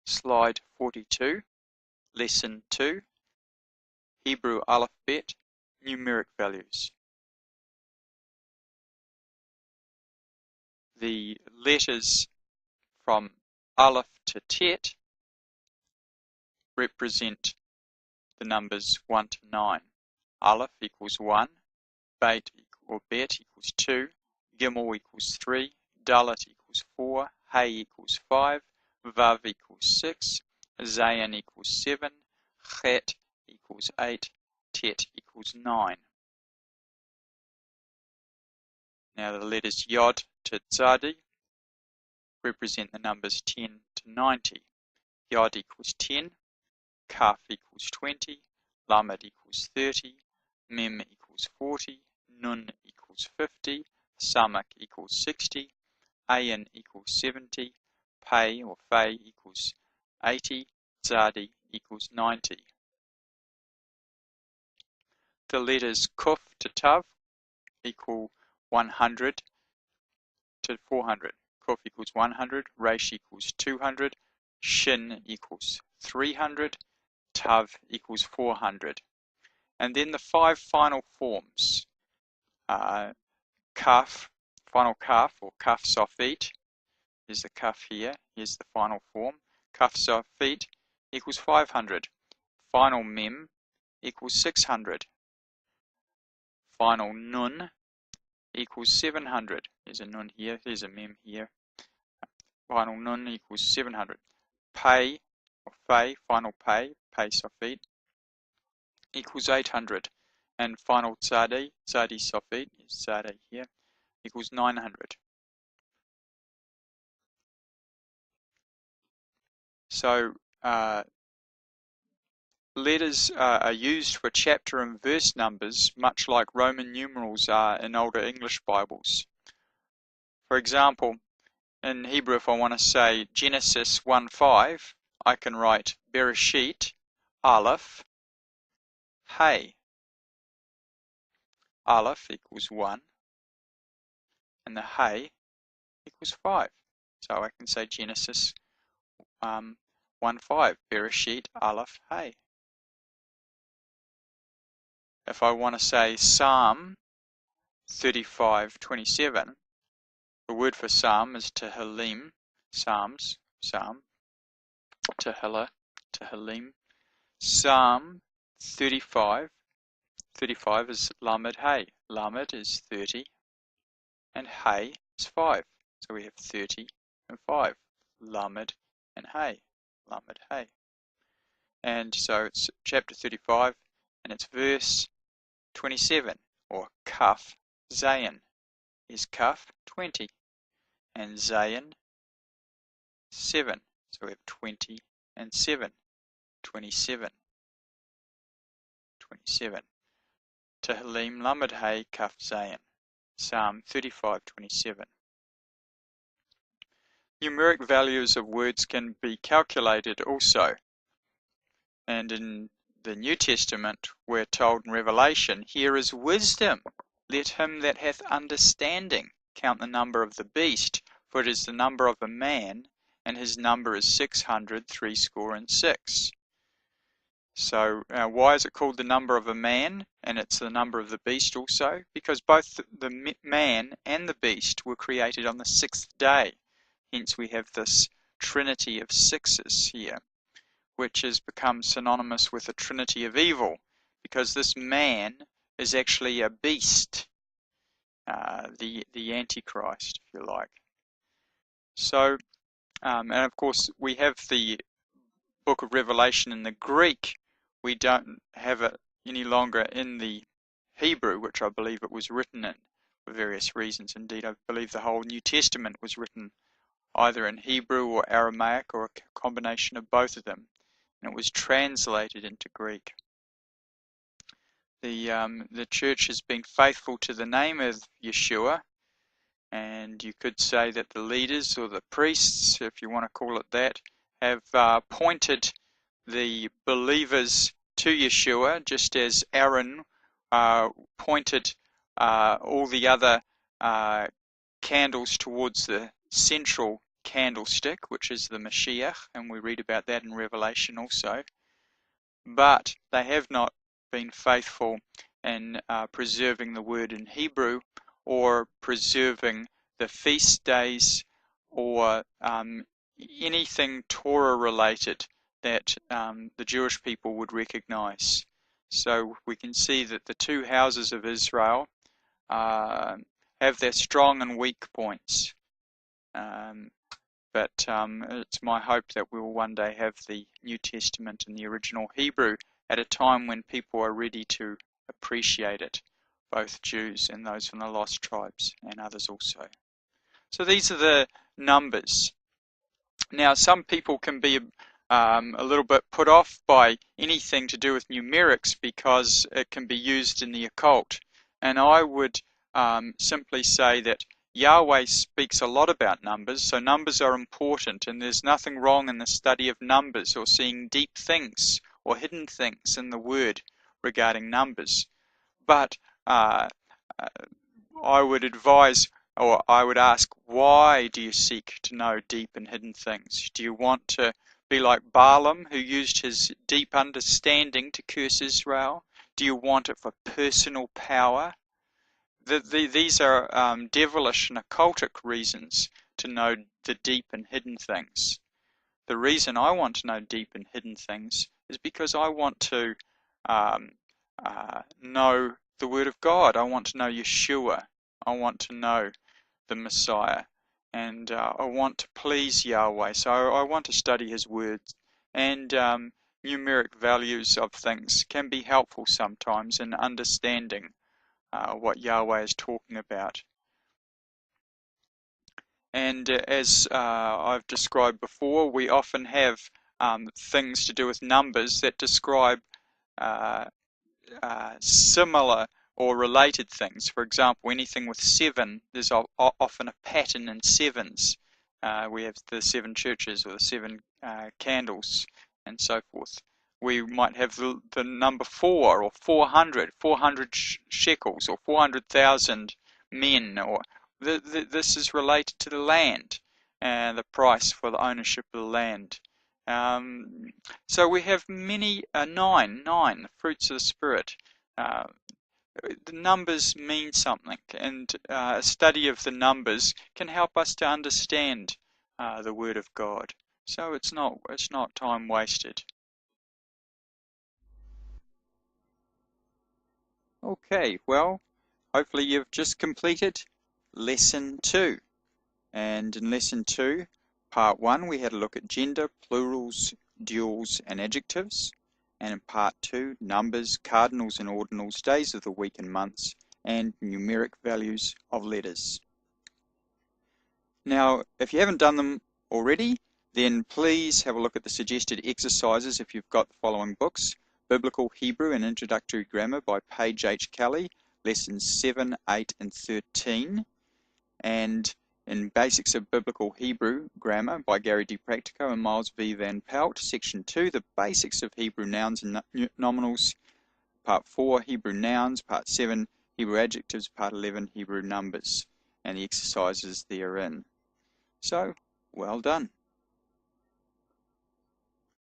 Slide 42, Lesson 2, Hebrew Alphabet, Numeric Values. The letters from Aleph to Tet represent the numbers 1 to 9. Aleph equals 1, Bet equals 2, Gimel equals 3, Dalet equals 4, Hey equals 5, Vav equals 6, Zayin equals 7, Chet equals 8, Tet equals 9. Now the letters Yod to Tzadi represent the numbers 10 to 90. Yod equals 10, Kaf equals 20, Lamed equals 30, Mem equals 40, Nun equals 50, Samak equals 60, Ayin equals 70, Pei or Fei equals 80, Tzadi equals 90. The letters Kuf to Tav equal 100 to 400. Kuf equals 100, Resh equals 200, Shin equals 300, Tav equals 400. And then the 5 final forms. Kaf, final Kaf or Kaf Sofit. Here's the Kaf here. Here's the final form. Kaf Sofit equals 500. Final Mem equals 600. Final Nun equals 700. There's a Nun here. There's a Mem here. Final Nun equals 700. Pei or Fei, final Pei, Pei Sofit, equals 800. And final Tzadi, Tzadi Sofit, is Tzadi here, equals 900. So letters are used for chapter and verse numbers, much like Roman numerals are in older English Bibles. For example, in Hebrew, if I want to say Genesis 1:5, I can write Bereshit, Aleph, Hey. Aleph equals 1, and the Hey equals 5. So I can say Genesis 1:5, Bereshit, Aleph, Hey. If I want to say Psalm 35:27, the word for Psalm is Tehillim, Psalms, Psalm, Tehillah, Tehillim. Psalm 35 is Lamed Hey. Lamed is 30, and Hey is 5. So we have 30 and 5. Lamed and Hey. Lamed Hey. And so it's chapter 35, and it's verse 27, or Kaf Zayin. Is Kaf 20, and Zayin 7. So we have 20 and 7. 27. 27. Tehillim Lamed Hey Kaf Zayin. Psalm 35:27. Numeric values of words can be calculated also. And in the New Testament, we're told in Revelation, here is wisdom. Let him that hath understanding count the number of the beast, for it is the number of a man, and his number is 666. So why is it called the number of a man, and it's the number of the beast also? Because both the man and the beast were created on the 6th day. Hence we have this trinity of sixes here, which has become synonymous with the trinity of evil, because this man is actually a beast, the Antichrist, if you like. So, and of course, we have the book of Revelation in the Greek. We don't have it any longer in the Hebrew, which I believe it was written in for various reasons. Indeed, I believe the whole New Testament was written either in Hebrew or Aramaic, or a combination of both of them, and it was translated into Greek. The church has been faithful to the name of Yeshua, and you could say that the leaders, or the priests, if you want to call it that, have pointed the believers to Yeshua, just as Aaron pointed all the other candles towards the central candlestick, which is the Mashiach, and we read about that in Revelation also. But they have not been faithful in preserving the word in Hebrew, or preserving the feast days, or anything Torah related that the Jewish people would recognize. So we can see that the two houses of Israel have their strong and weak points. But it's my hope that we will one day have the New Testament in the original Hebrew at a time when people are ready to appreciate it, both Jews and those from the lost tribes and others also. So these are the numbers. Now, some people can be a little bit put off by anything to do with numerics because it can be used in the occult. And I would simply say that Yahweh speaks a lot about numbers, so numbers are important, and there's nothing wrong in the study of numbers or seeing deep things or hidden things in the Word regarding numbers. But I would advise, or I would ask, why do you seek to know deep and hidden things? Do you want to be like Balaam, who used his deep understanding to curse Israel? Do you want it for personal power? These are devilish and occultic reasons to know the deep and hidden things. The reason I want to know deep and hidden things is because I want to know the Word of God. I want to know Yeshua. I want to know the Messiah. And I want to please Yahweh. So I want to study His words. And numeric values of things can be helpful sometimes in understanding what Yahweh is talking about. And as I've described before, we often have things to do with numbers that describe similar or related things. For example, anything with 7, there's often a pattern in sevens. We have the 7 churches or the 7 candles and so forth. We might have the number 4 or 400 shekels or 400,000 men, or this is related to the land and the price for the ownership of the land. So we have many, 9, the fruits of the Spirit. The numbers mean something, and a study of the numbers can help us to understand the Word of God. So it's not time wasted. Okay, well, hopefully you've just completed Lesson 2. And in Lesson 2, Part 1, we had a look at gender, plurals, duals, and adjectives. And in Part 2, numbers, cardinals and ordinals, days of the week and months, and numeric values of letters. Now, if you haven't done them already, then please have a look at the suggested exercises if you've got the following books: Biblical Hebrew and Introductory Grammar by Paige H. Kelly, Lessons 7, 8, and 13, and in Basics of Biblical Hebrew Grammar by Gary D. Practico and Miles V. Van Pelt, Section 2, the Basics of Hebrew Nouns and Nominals, Part 4, Hebrew Nouns, Part 7, Hebrew Adjectives, Part 11, Hebrew Numbers, and the exercises therein. So, well done.